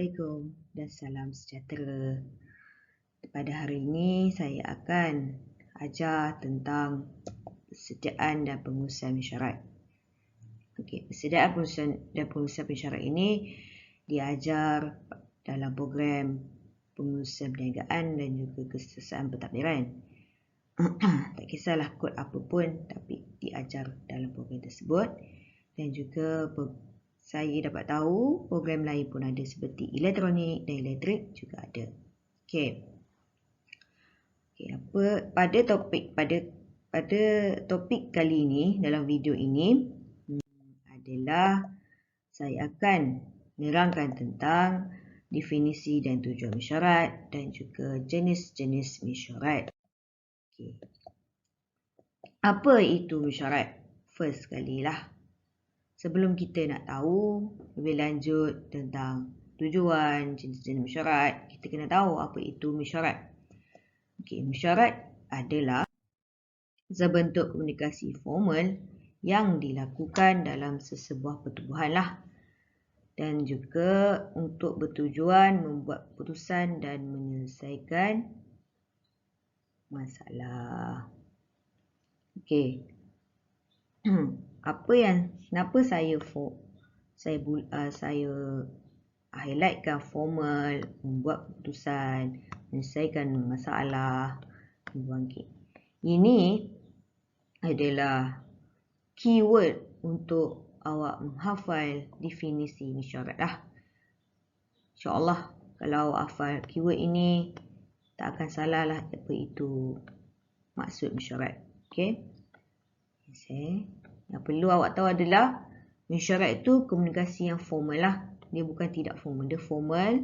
Assalamualaikum dan salam sejahtera. Pada hari ini saya akan ajar tentang persediaan dan pengurusan mesyuarat. Persediaan dan pengurusan mesyuarat ini diajar dalam program pengurusan perniagaan dan juga kesesaan pentadbiran. Tak kisahlah kod apa pun, tapi diajar dalam program tersebut. Dan juga saya dapat tahu program lain pun ada seperti elektronik dan elektrik juga ada. Pada topik kali ini dalam video ini adalah saya akan menerangkan tentang definisi dan tujuan mesyuarat dan juga jenis-jenis mesyuarat. Apa itu mesyuarat? First sekali lah. Sebelum kita nak tahu lebih lanjut tentang tujuan, jenis-jenis mesyuarat, kita kena tahu apa itu mesyuarat. Mesyuarat adalah sebentuk komunikasi formal yang dilakukan dalam sesebuah pertubuhan lah. Dan juga untuk bertujuan membuat keputusan dan menyelesaikan masalah. Kenapa saya highlightkan formal, membuat keputusan, menyelesaikan masalah, membangkit. Ini adalah keyword untuk awak menghafal definisi mesyuarat lah. InsyaAllah kalau awak hafal keyword ini, tak akan salah lah apa itu maksud mesyuarat. Yang perlu awak tahu adalah mesyuarat itu komunikasi yang formal lah. Dia bukan tidak formal. Dia formal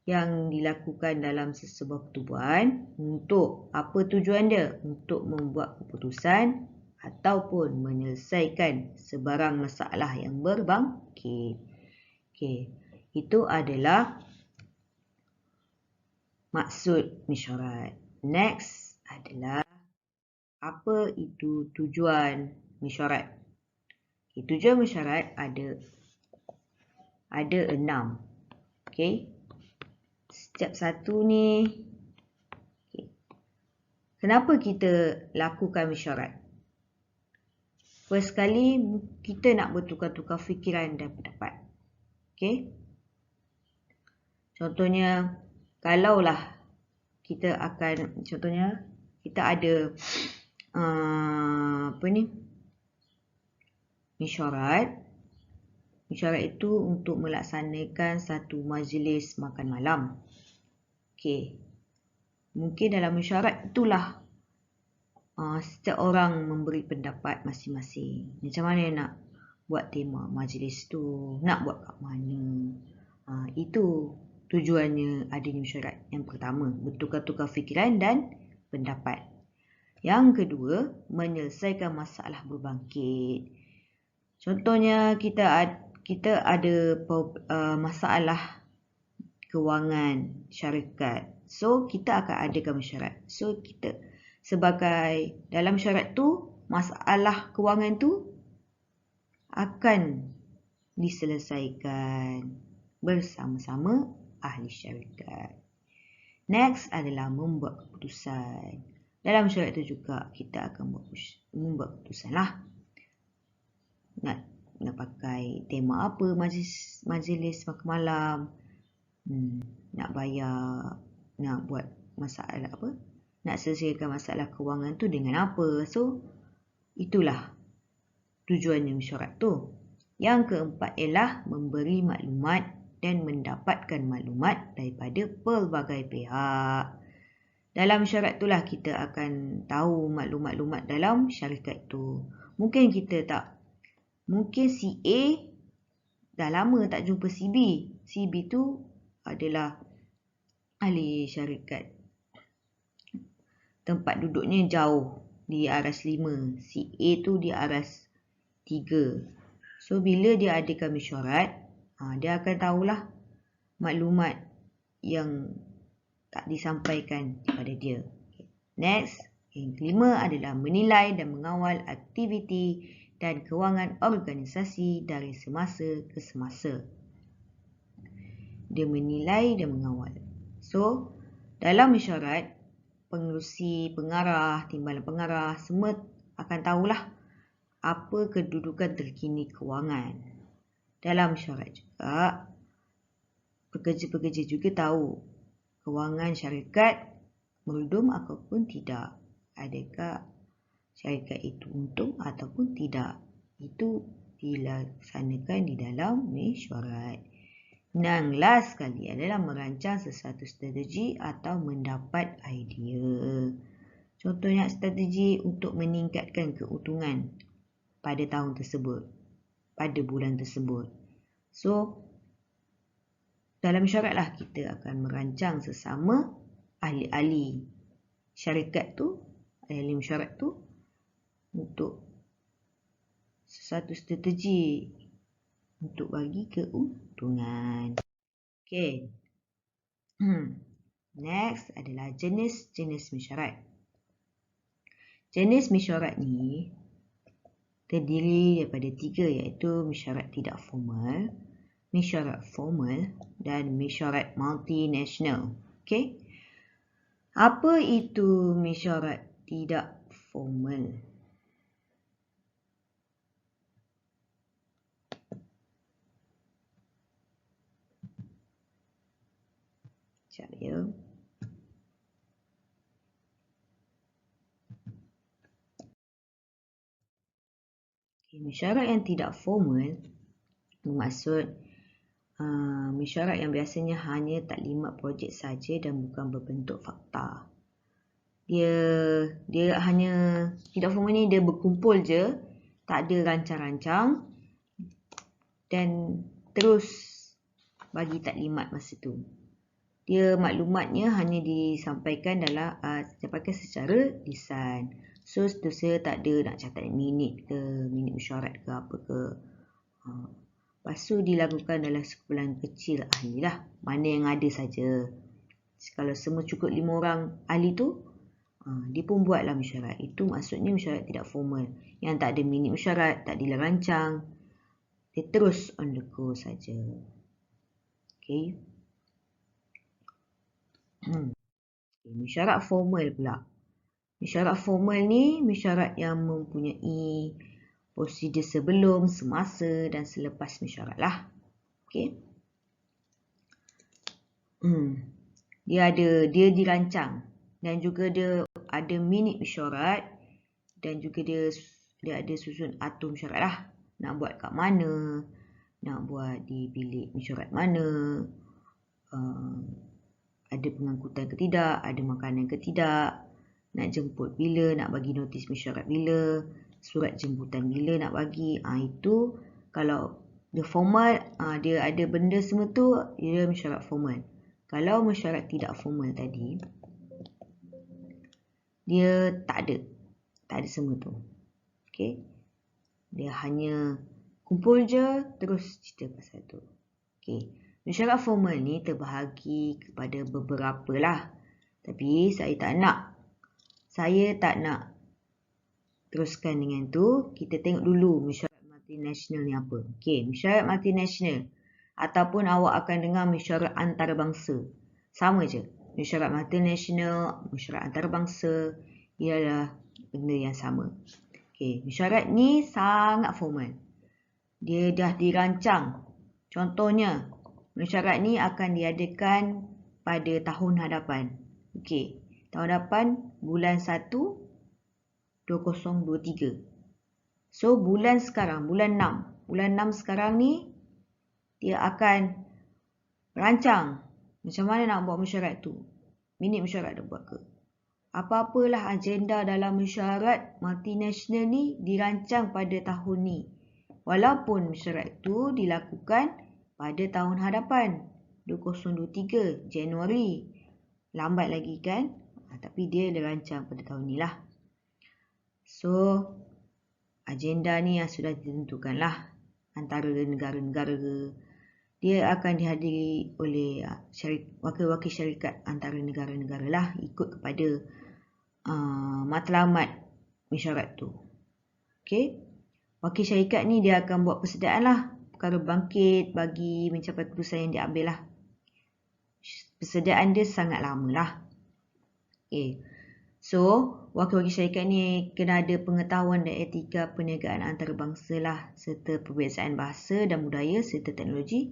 yang dilakukan dalam sesebuah pertubuhan. Untuk apa tujuan dia? Untuk membuat keputusan ataupun menyelesaikan sebarang masalah yang berbangkit. Itu adalah maksud mesyuarat. Next adalah apa itu tujuan mesyuarat. Tujuan mesyuarat ada 6. Setiap satu ni. Kenapa kita lakukan mesyuarat? First sekali, kita nak bertukar-tukar fikiran dan pendapat. Contohnya, kalaulah kita ada mesyuarat. Mesyuarat itu untuk melaksanakan satu majlis makan malam. Mungkin dalam mesyuarat itulah setiap orang memberi pendapat masing-masing. Macam mana nak buat tema majlis tu, nak buat kat mana. Itu tujuannya adanya mesyuarat. Yang pertama, bertukar-tukar fikiran dan pendapat. Yang kedua, menyelesaikan masalah berbangkit. Contohnya kita ada masalah kewangan syarikat. So kita akan adakan mesyuarat. So kita sebagai dalam mesyuarat tu, masalah kewangan tu akan diselesaikan bersama-sama ahli syarikat. Next adalah membuat keputusan. Dalam mesyuarat itu juga kita akan membuat keputusan lah. Nak pakai tema apa majlis makan malam. Nak bayar, nak buat masalah apa? Nak selesaikan masalah kewangan tu dengan apa? So, itulah tujuannya mesyuarat tu. Yang keempat ialah memberi maklumat dan mendapatkan maklumat daripada pelbagai pihak. Dalam mesyuarat itulah kita akan tahu maklumat-maklumat dalam syarikat tu. Mungkin si A dah lama tak jumpa si B. Si B tu adalah ahli syarikat. Tempat duduknya jauh, di aras 5. Si A tu di aras 3. So, bila dia adakan mesyuarat, dia akan tahulah maklumat yang tak disampaikan kepada dia. Next, yang kelima adalah menilai dan mengawal aktiviti dan kewangan organisasi dari semasa ke semasa. dia menilai dan mengawal. So, dalam mesyuarat, pengerusi, pengarah, timbalan pengarah, semua akan tahulah apa kedudukan terkini kewangan. Dalam mesyuarat juga, pekerja-pekerja juga tahu kewangan syarikat meredum ataupun tidak. Adakah syarikat itu untung ataupun tidak. Itu dilaksanakan di dalam mesyuarat. Yang last sekali adalah merancang sesuatu strategi atau mendapat idea. Contohnya strategi untuk meningkatkan keuntungan pada tahun tersebut, pada bulan tersebut. So, dalam mesyuaratlah kita akan merancang sesama ahli-ahli syarikat tu, ahli mesyuarat tu, untuk sesuatu strategi untuk bagi keuntungan. Okay. Next adalah jenis-jenis mesyuarat. Jenis mesyuarat ni terdiri daripada 3, iaitu mesyuarat tidak formal, mesyuarat formal dan mesyuarat multinasional. Okay. Apa itu mesyuarat tidak formal? Sekejap ya. Okay, mesyuarat yang tidak formal bermaksud mesyuarat yang biasanya hanya taklimat projek saja dan bukan berbentuk fakta. Dia hanya tidak formal ni, dia berkumpul je, tak ada rancang-rancang dan terus bagi taklimat masa tu. Dia maklumatnya hanya disampaikan secara lisan. So, seterusnya tak ada nak catat minit mesyuarat ke apa ke. Lepas tu dilakukan dalam sekumpulan kecil ahli lah. Mana yang ada saja. Kalau semua cukup 5 orang ahli tu, dia pun buatlah mesyuarat. Itu maksudnya mesyuarat tidak formal. Yang tak ada minit mesyuarat, tak dirancang. Dia terus on the go saja. Okay. Mesyuarat formal pula. Mesyuarat formal ni mesyuarat yang mempunyai prosedur sebelum, semasa dan selepas mesyuarat lah. Okay. Dia dirancang dan juga dia ada minit mesyuarat dan juga dia ada susun atur mesyuarat lah. Nak buat kat mana, nak buat di bilik mesyuarat mana, ada pengangkutan ke tidak, ada makanan ke tidak, nak jemput bila, nak bagi notis mesyuarat bila, surat jemputan bila nak bagi. Itu kalau dia formal, dia ada benda semua tu, dia mesyuarat formal. Kalau mesyuarat tidak formal tadi, dia tak ada semua tu. Okay. Dia hanya kumpul je, terus cerita pasal tu. Okay. Mesyuarat formal ni terbahagi kepada beberapa lah. Tapi saya tak nak teruskan dengan tu. Kita tengok dulu mesyuarat multinasional ni apa. Okay, mesyuarat multinasional ataupun awak akan dengar mesyuarat antarabangsa. Sama je. Mesyuarat multinasional, mesyuarat antarabangsa ialah benda yang sama. Okay, mesyuarat ni sangat formal. Dia dah dirancang. Contohnya, mesyuarat ni akan diadakan pada tahun hadapan. Okey, tahun hadapan bulan 1 2023. So bulan sekarang, bulan 6. Bulan 6 sekarang ni dia akan rancang macam mana nak buat mesyuarat tu. Minit mesyuarat dah buat ke? Apa-apalah agenda dalam mesyuarat multinasional ni dirancang pada tahun ni. Walaupun mesyuarat tu dilakukan pada tahun hadapan 2023 Januari. Lambat lagi kan? Tapi dia dirancang pada tahun ni lah. So, agenda ni yang sudah ditentukan lah antara negara-negara. Dia akan dihadiri oleh wakil-wakil syarikat antara negara-negara lah, ikut kepada matlamat mesyuarat tu. Okay? Wakil syarikat ni dia akan buat persediaan lah perkara bangkit bagi mencapai keputusan yang diambil lah. persediaan dia sangat lama lah. Okay. So, wakil-wakil syarikat ni kena ada pengetahuan dan etika perniagaan antarabangsa lah, serta perbezaan bahasa dan budaya serta teknologi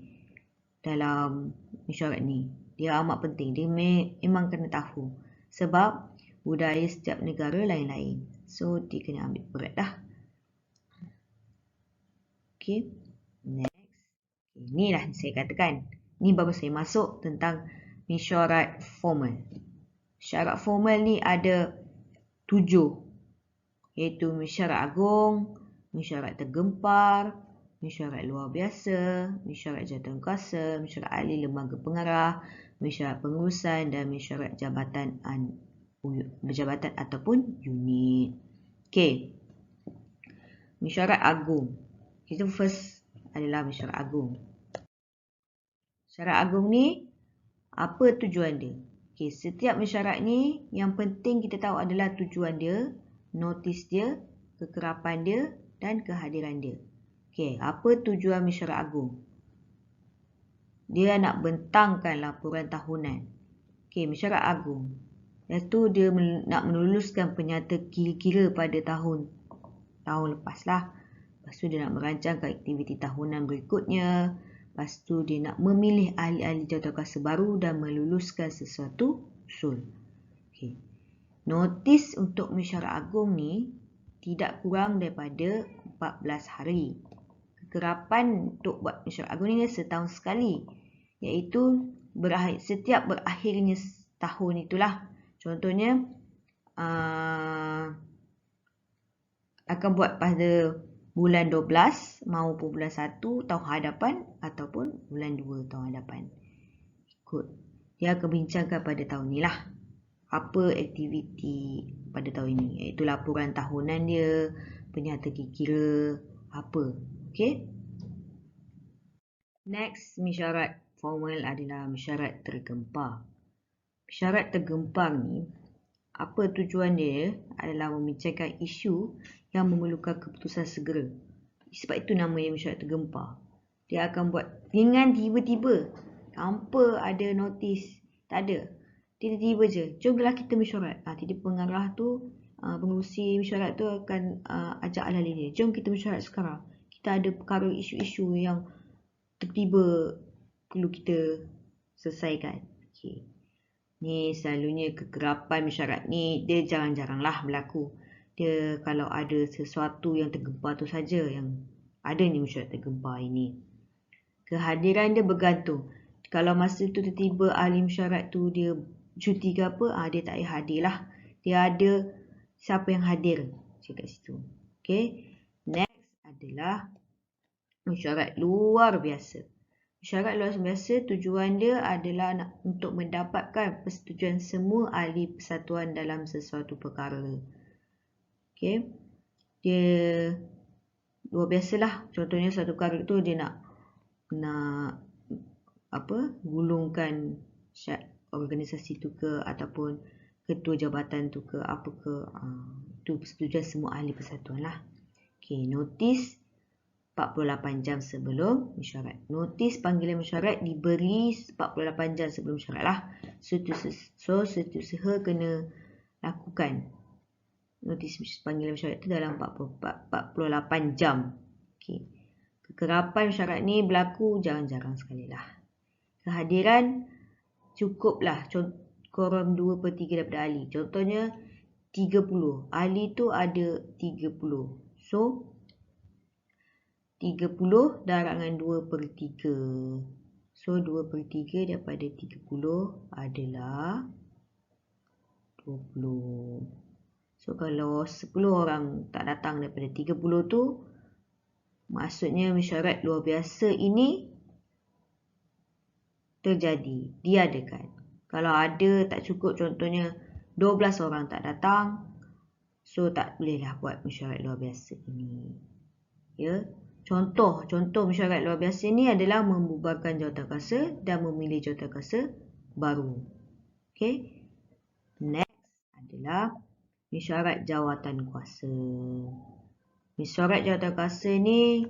dalam mesyuarat ni. Dia amat penting. Dia memang kena tahu. Sebab budaya setiap negara lain-lain. So, dia kena ambil berat dah. Okay. Next. Inilah saya katakan. Ni baru saya masuk tentang mesyuarat formal. Syarat formal ni ada 7, iaitu mesyuarat agung, mesyuarat tergempar, mesyuarat luar biasa, mesyuarat jawatankuasa, mesyuarat ahli lembaga pengarah, mesyuarat pengurusan dan mesyuarat jabatan ataupun unit. Okey. Mesyuarat agung. Kita first adalah mesyuarat agung. Mesyuarat agung ni apa tujuan dia? Okay, setiap mesyuarat ni yang penting kita tahu adalah tujuan dia, notis dia, kekerapan dia dan kehadiran dia. Okay, apa tujuan mesyuarat agung? Dia nak bentangkan laporan tahunan. Okay, mesyuarat agung. Iaitu dia nak meluluskan penyata kira-kira pada tahun lepas lah. Lepas tu dia nak merancangkan aktiviti tahunan berikutnya. Lepas tu dia nak memilih ahli-ahli jawatankuasa baru dan meluluskan sesuatu usul. Okay. Notis untuk mesyuarat agung ni tidak kurang daripada 14 hari. Kekerapan untuk buat mesyuarat agung ni setahun sekali. Iaitu setiap berakhirnya tahun itulah. Contohnya akan buat pada bulan 12 maupun bulan 1 tahun hadapan ataupun bulan 2 tahun hadapan. Ikut. Dia akan bincangkan pada tahun ni lah. Apa aktiviti pada tahun ini. Iaitu laporan tahunan dia, penyata kira-kira, apa. Okay. Next, mesyuarat formal adalah mesyuarat tergempar. Mesyuarat tergempar ni, apa tujuan dia adalah membincangkan isu yang memerlukan keputusan segera. Sebab itu namanya mesyuarat tergempar. Dia akan buat dengan tiba-tiba. Tanpa ada notis. Tak ada. Tiba-tiba je. Jomlah kita mesyuarat. Jadi pengarah tu, pengurusi mesyuarat tu akan ajak ahli dia. Jom kita mesyuarat sekarang. Kita ada perkara isu-isu yang tiba-tiba perlu kita selesaikan. Okay. Ni selalunya kekerapan mesyuarat ni dia jarang-jaranglah berlaku. Dia kalau ada sesuatu yang tergempar tu saja yang ada ni mesyuarat tergempar ini. Kehadiran dia bergantung. Kalau masa tu tiba-tiba ahli mesyuarat tu dia cuti ke apa, dia tak payah hadir lah. Dia ada siapa yang hadir kat situ. Okay. Next adalah mesyuarat luar biasa. Mesyuarat luar biasa tujuan dia adalah untuk mendapatkan persetujuan semua ahli persatuan dalam sesuatu perkara. Okay. Dia luar biasalah. Contohnya satu perkara tu dia nak gulungkan organisasi tu ke ataupun ketua jabatan tu ke apa ke. Itu persetujuan semua ahli persatuan lah. Okay. Notis 48 jam sebelum mesyuarat. Notis panggilan mesyuarat diberi 48 jam sebelum mesyuarat lah. So, setiausaha kena lakukan notis panggilan mesyuarat itu dalam 48 jam. Okay. Kekerapan mesyuarat ni berlaku jarang-jarang sekali lah. Kehadiran cukuplah quorum 2/3 daripada ahli. Contohnya 30. Ahli tu ada 30. So, 30 darangan 2/3. So, 2/3 daripada 30 adalah 20. So, kalau 10 orang tak datang daripada 30 tu, maksudnya mesyuarat luar biasa ini terjadi, diadakan. Kalau ada tak cukup, contohnya 12 orang tak datang, so tak bolehlah buat mesyuarat luar biasa ini. Ya. Contoh mesyuarat luar biasa ini adalah membubarkan jawatankuasa dan memilih jawatankuasa baru. Okay. Next adalah mesyuarat jawatankuasa. Mesyuarat jawatankuasa ni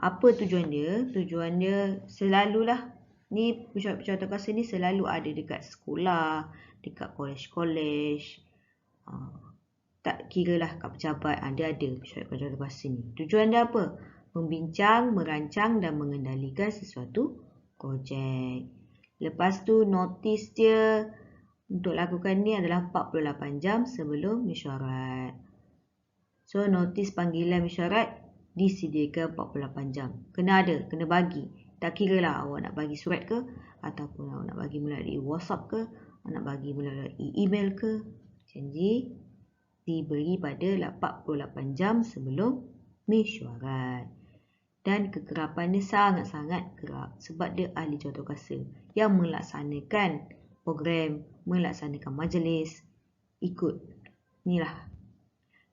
apa tujuan dia? Tujuan dia selalulah Ni mesyuarat jawatankuasa ni selalu ada dekat sekolah, dekat kolej-kolej. Tak kira lah kat pejabat, dia ada mesyuarat jawatankuasa ni. Tujuan dia apa? Membincang, merancang dan mengendalikan sesuatu projek. Lepas tu notis dia untuk lakukan ni adalah 48 jam sebelum mesyuarat. So notis panggilan mesyuarat disediakan 48 jam. Kena ada, kena bagi. Tak kira lah awak nak bagi surat ke, ataupun awak nak bagi melalui WhatsApp ke, nak bagi melalui email ke. Janji diberi pada 48 jam sebelum mesyuarat. Dan kekerapan dia sangat-sangat kerap sebab dia ahli jawatankuasa yang melaksanakan program, melaksanakan majlis, ikut. Inilah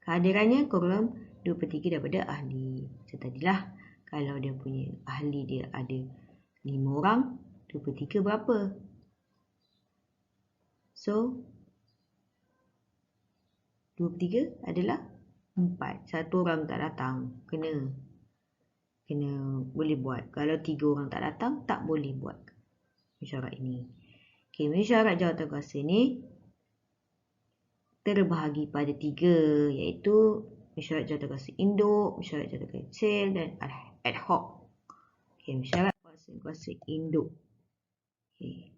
kehadirannya kurang 2/3 daripada ahli. Macam tadilah, kalau dia punya ahli dia ada 5 orang, 2/3 berapa? So 2/3 adalah 4. 1 orang tak datang, kena boleh buat. Kalau 3 orang tak datang, tak boleh buat mesyuarat ini. Okey, mesyuarat jawatankuasa ni terbahagi pada 3, iaitu mesyuarat jawatankuasa induk, mesyuarat jawatankuasa kecil dan ad hoc. Okey, mesyuarat jawatankuasa induk. Okey.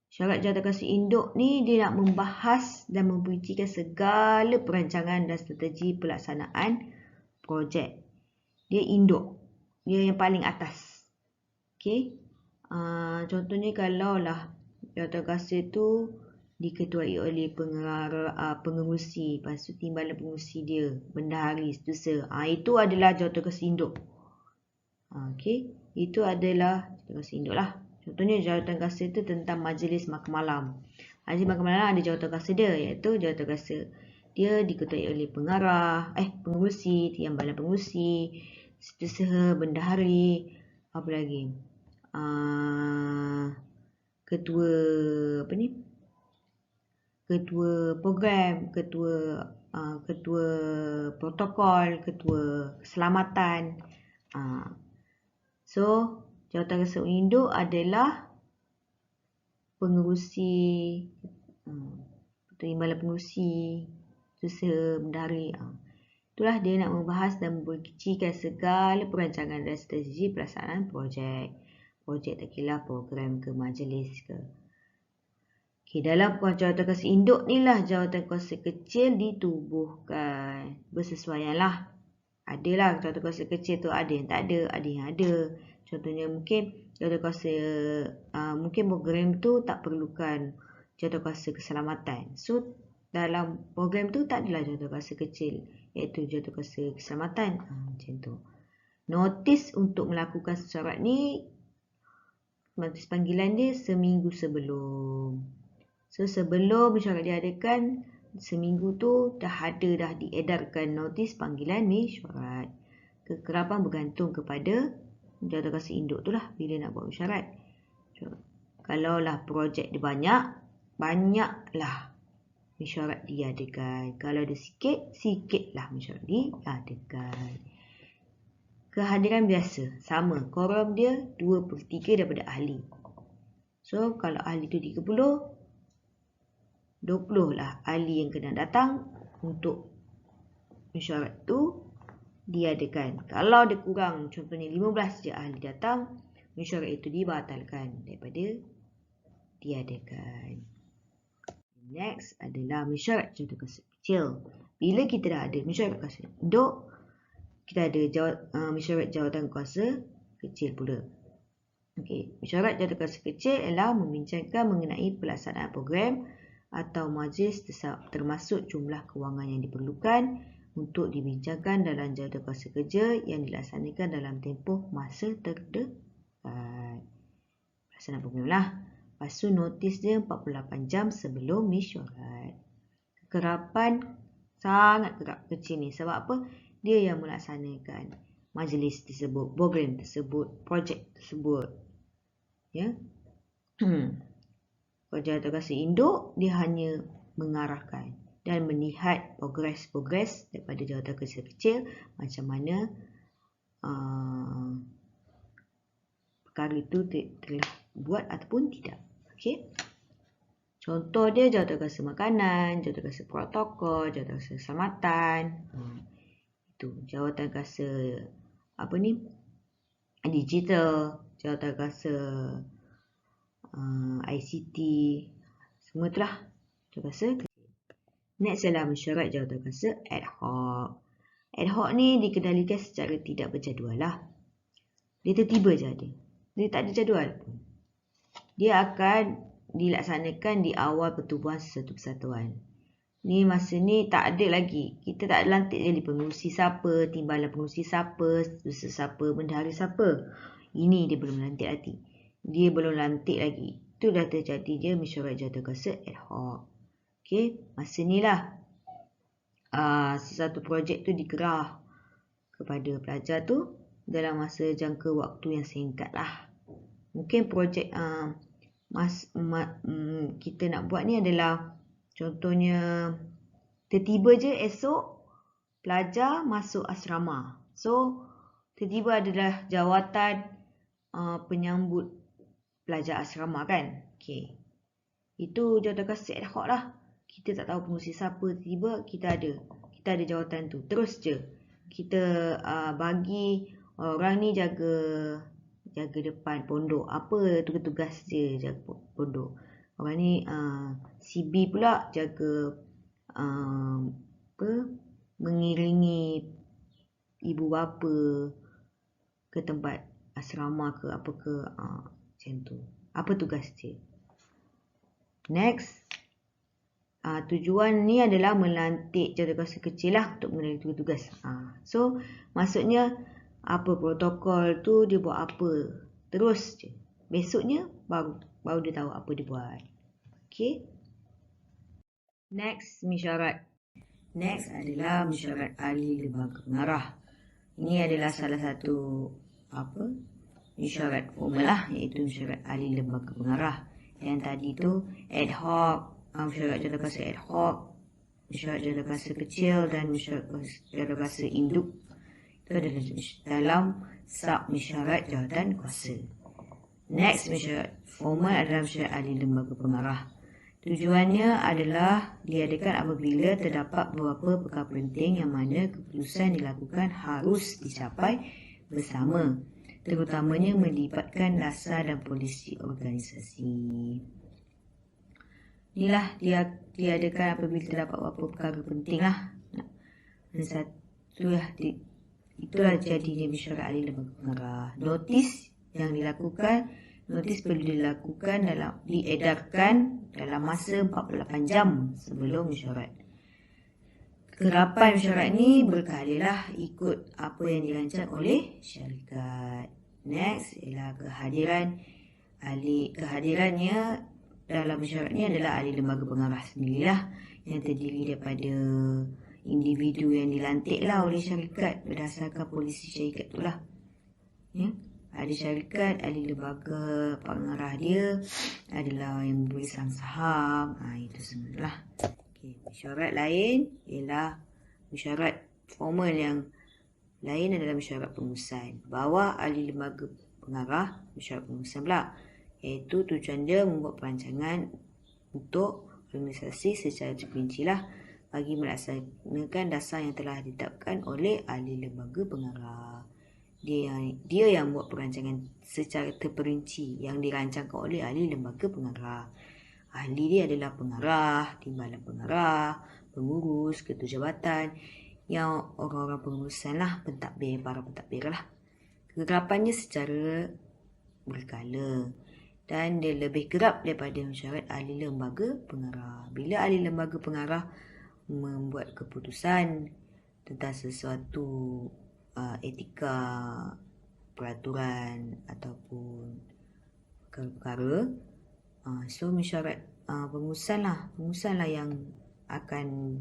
Mesyuarat jawatankuasa induk ni dia nak membahas dan memerincikan segala perancangan dan strategi pelaksanaan projek. Dia induk. Dia yang paling atas. Okey. Contohnya kalau lah jawatankuasa tu diketuai oleh pengerusi, lepas tu timbalan pengerusi dia, bendahari, seterusnya. Itu adalah jawatankuasa induk. Okey, itu adalah jawatankuasa induk lah. Contohnya jawatankuasa itu tentang majlis makan malam. Majlis makan malam ada jawatankuasa dia, iaitu jawatankuasa dia diketuai oleh pengerusi, timbalan pengerusi, seterusnya, bendahari, apa lagi? Ketua program, ketua protokol, ketua keselamatan. So jawatankuasa induk adalah pengerusi, timbalan pengerusi, seterusnya, bendahari. Itulah dia nak membahas dan memerincikan segala perancangan dan strategi pelaksanaan projek. Projek tak kira program ke majlis ke. Okey, dalam jawatankuasa induk ni lah jawatankuasa kecil ditubuhkan. Bersesuaian lah. Adalah jawatankuasa kecil tu ada yang tak ada, ada yang ada. Contohnya mungkin jawatankuasa mungkin program tu tak perlukan jawatankuasa keselamatan. So dalam program tu tak adalah jawatankuasa kecil, iaitu jawatankuasa keselamatan. Macam tu. Notis untuk melakukan mesyuarat ni, notis panggilan dia seminggu sebelum. So sebelum mesyuarat diadakan, seminggu tu dah diedarkan notis panggilan mesyuarat. Kekerapan bergantung kepada jawatankuasa induk tu lah bila nak buat mesyuarat. Kalau lah projek dia banyaklah mesyuarat diadakan. Kalau ada sikitlah mesyuarat diadakan. Kehadiran biasa sama, korum dia 2/3 daripada ahli. So kalau ahli tu 30, 20 lah ahli yang kena datang untuk mesyuarat tu diadakan. Kalau dia kurang, contohnya 15 je ahli datang, mesyuarat itu dibatalkan daripada diadakan. Next adalah mesyuarat jawatankuasa kecil. Bila kita dah ada mesyuarat jawatankuasa induk, kita ada mesyuarat jawatankuasa kecil pula. Okey, mesyuarat jawatankuasa kecil ialah membincangkan mengenai pelaksanaan program atau majlis termasuk jumlah kewangan yang diperlukan untuk dibincangkan dalam jawatankuasa kerja yang dilaksanakan dalam tempoh masa terdekat. Pelaksanaan program lah. Lepas tu notis dia 48 jam sebelum mesyuarat. Kekerapan sangat kerap kecil ni. Sebab apa? Dia yang melaksanakan majlis tersebut, program tersebut, projek tersebut. Ya. Kalau jawatankuasa induk, dia hanya mengarahkan dan melihat progres daripada jawatankuasa kecil, macam mana perkara itu telah buat ataupun tidak. Okey. Contoh dia jawatankuasa makanan, jawatankuasa protokol, jawatankuasa keselamatan. Itu jawatankuasa digital, jawatankuasa ICT, semua itulah jawatankuasa kecil. Next adalah mesyuarat jawatankuasa ad hoc. Ad hoc ni dikendalikan secara tidak berjadual lah. Dia tiba-tiba je ada. Dia tak ada jadual. Dia akan dilaksanakan di awal pertubuhan sesuatu persatuan. Ni masa ni tak ada lagi. Kita tak ada lantik jadi pengurusi siapa, timbalan pengurusi siapa, siapa, bendahara siapa. Ini dia belum lantik lagi. Dia belum lantik lagi. Itu dah terjadi dia mesyuarat jawatankuasa ad hoc. Okey, masa ni lah sesuatu projek tu dikerah kepada pelajar tu dalam masa jangka waktu yang singkat lah. Mungkin projek kita nak buat ni adalah contohnya tiba-tiba je esok pelajar masuk asrama. So tiba-tiba adalah jawatan penyambut pelajar asrama kan. Okay. Itu jawatankuasa ad hoc lah. Kita tak tahu pengurusi siapa, tiba-tiba kita ada jawatan tu. Terus je kita bagi orang ni jaga depan pondok. Apa tugas dia jaga pondok. Orang ni CB pula jaga mengiringi ibu bapa ke tempat asrama ke apa ke macam tu. Apa tugas dia? Next, tujuan ni adalah melantik jawatankuasa kecil lah untuk mengenali tugas-tugas. So maksudnya apa protokol tu dia buat apa, terus je. Besoknya baru dia tahu apa dia buat. Okay. Next, mesyuarat. Next adalah mesyuarat ahli lembaga pengarah. Ini adalah salah satu mesyuarat formal lah, iaitu mesyuarat ahli lembaga pengarah. Yang tadi tu ad hoc, mesyuarat jawatankuasa ad hoc, mesyuarat jawatankuasa kecil dan mesyuarat jawatankuasa induk. Itu adalah dalam sub mesyuarat jawatankuasa. Next, mesyuarat formal adalah mesyuarat ahli lembaga pengarah. Tujuannya adalah diadakan apabila terdapat beberapa perkara penting yang mana keputusan dilakukan harus dicapai bersama, terutamanya melibatkan dasar dan polisi organisasi. Inilah dia diadakan apabila terdapat beberapa perkara penting lah. Itulah jadinya mesyuarat ahli lembaga pengarah. Notis perlu dilakukan diedarkan dalam masa 48 jam sebelum mesyuarat. Kerapan mesyuarat ni berkalilah ikut apa yang dirancang oleh syarikat. Next ialah kehadirannya dalam mesyuarat ni adalah ahli lembaga pengarah sendirilah, yang terdiri daripada individu yang dilantik lah oleh syarikat berdasarkan polisi syarikat tu lah. Ada syarikat, ahli lembaga pengarah dia adalah yang memberi saham. Itu semua lah. Okay. Mesyuarat lain ialah mesyuarat formal, yang lain adalah mesyuarat pengurusan. Bawah ahli lembaga pengarah, mesyuarat pengurusan pula, iaitu tujuan dia membuat perancangan untuk organisasi secara terperinci lah bagi melaksanakan dasar yang telah ditetapkan oleh ahli lembaga pengarah. Dia yang buat perancangan secara terperinci yang dirancangkan oleh ahli lembaga pengarah. Ahli dia adalah pengarah, timbalan pengarah, pengurus, ketua jabatan, yang orang-orang pengurusan lah, para pentadbir lah. Kegerapannya secara berkala dan dia lebih kerap daripada mesyuarat ahli lembaga pengarah. Bila ahli lembaga pengarah membuat keputusan tentang sesuatu etika, peraturan ataupun perkara-perkara, so mesyuarat pengurusan lah yang akan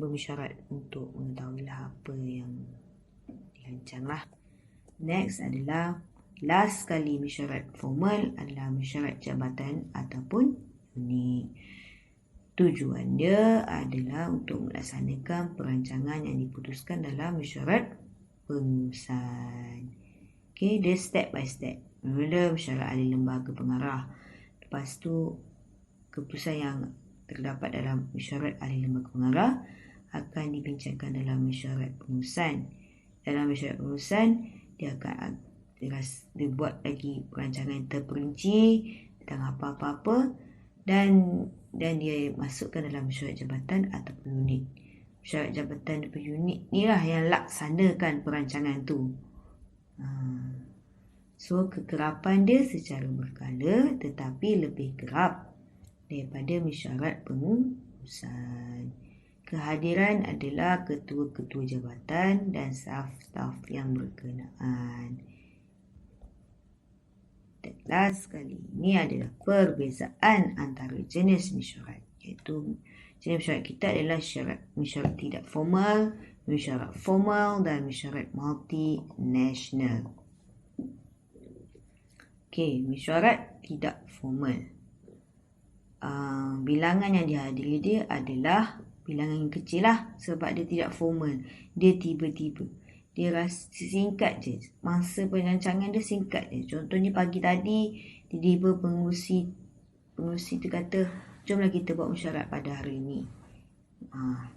bermesyuarat untuk mengetahui lah apa yang dirancang lah. Next adalah last kali mesyuarat formal adalah mesyuarat jabatan ataupun unit. Tujuan dia adalah untuk melaksanakan perancangan yang diputuskan dalam mesyuarat pengurusan. Okay, dia step by step. Mula mesyuarat ahli lembaga pengarah. Lepas tu keputusan yang terdapat dalam mesyuarat ahli lembaga pengarah akan dibincangkan dalam mesyuarat pengurusan. Dalam mesyuarat pengurusan dia akan dibuat lagi perancangan yang terperinci tentang apa-apa dan dia masukkan dalam mesyuarat jabatan ataupun unit. Mesyuarat jabatan ataupun unit ni lah yang laksanakan perancangan tu. So kekerapan dia secara berkala tetapi lebih kerap daripada mesyuarat pengurusan. Kehadiran adalah ketua-ketua jabatan dan staf-staf yang berkenaan. Dan last sekali, ini adalah perbezaan antara jenis mesyuarat. Iaitu jenis mesyuarat kita adalah mesyuarat tidak formal, mesyuarat formal dan mesyuarat multinasional. Okey, mesyuarat tidak formal. Bilangan yang dihadiri dia adalah bilangan yang kecil lah sebab dia tidak formal. Dia tiba-tiba. Dia rasa singkat je. Masa perancangan dia singkat je. Contohnya pagi tadi, tiba-tiba pengurusi tu kata, jomlah kita buat mesyuarat pada hari ini.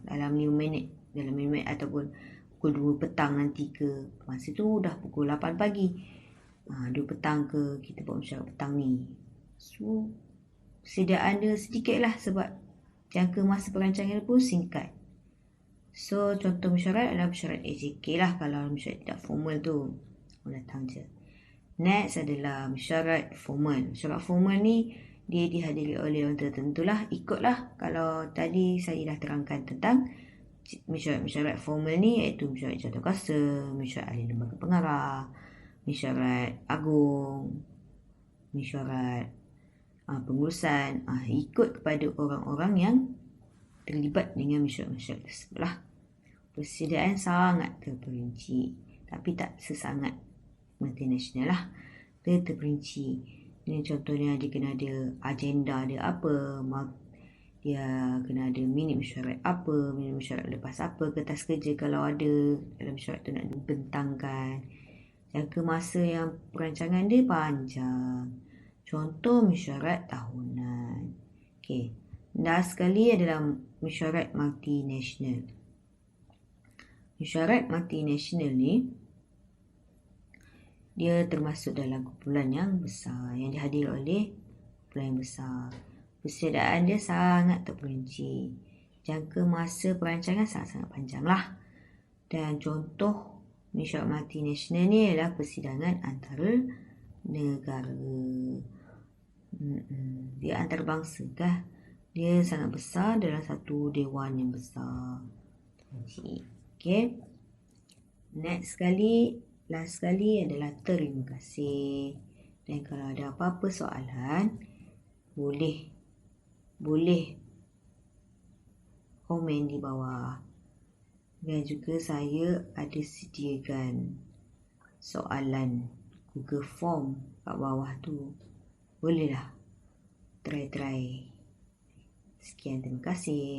Dalam 5 minit. Dalam 5 minit ataupun pukul 2 petang nanti ke. Masa tu dah pukul 8 pagi. 2 petang ke kita buat mesyuarat petang ni. So, sediaan dia sedikit lah sebab jangka masa perancangan pun singkat. So, contoh mesyuarat adalah mesyuarat AJK lah kalau mesyuarat tidak formal tu. Datang je. Next adalah mesyuarat formal. Mesyuarat formal ni dia dihadiri oleh orang tertentu lah. Ikutlah kalau tadi saya dah terangkan tentang mesyuarat formal ni iaitu mesyuarat jawatankuasa, mesyuarat ahli lembaga pengarah, mesyuarat agung, mesyuarat pengurusan. Ikut kepada orang-orang yang terlibat dengan mesyuarat-mesyuarat tersebut lah. Persediaan sangat terperinci tapi tak sesangat multinasional lah. Dia terperinci. Ini contohnya dia kena ada agenda dia apa, dia kena ada minit mesyuarat apa, minit mesyuarat lepas apa, kertas kerja kalau ada dalam mesyuarat tu nak dibentangkan. Jangka masa yang perancangan dia panjang. Contoh mesyuarat tahunan. Okey. Last sekali adalah mesyuarat multinasional. Mesyuarat multinasional ni dia termasuk dalam kumpulan yang besar yang dihadiri oleh kumpulan yang besar. Persediaan dia sangat terperinci. Jangka masa perancangan sangat-sangat panjang lah. Dan contoh mesyuarat multinasional ni adalah persidangan antara negara. Dia antarabangsa kah? Dia sangat besar dalam satu dewan yang besar. Okay. Next sekali, last sekali adalah terima kasih. Dan kalau ada apa-apa soalan, boleh komen di bawah. Dan juga saya ada sediakan soalan Google Form kat bawah tu. Bolehlah try. Sekian, terima kasih.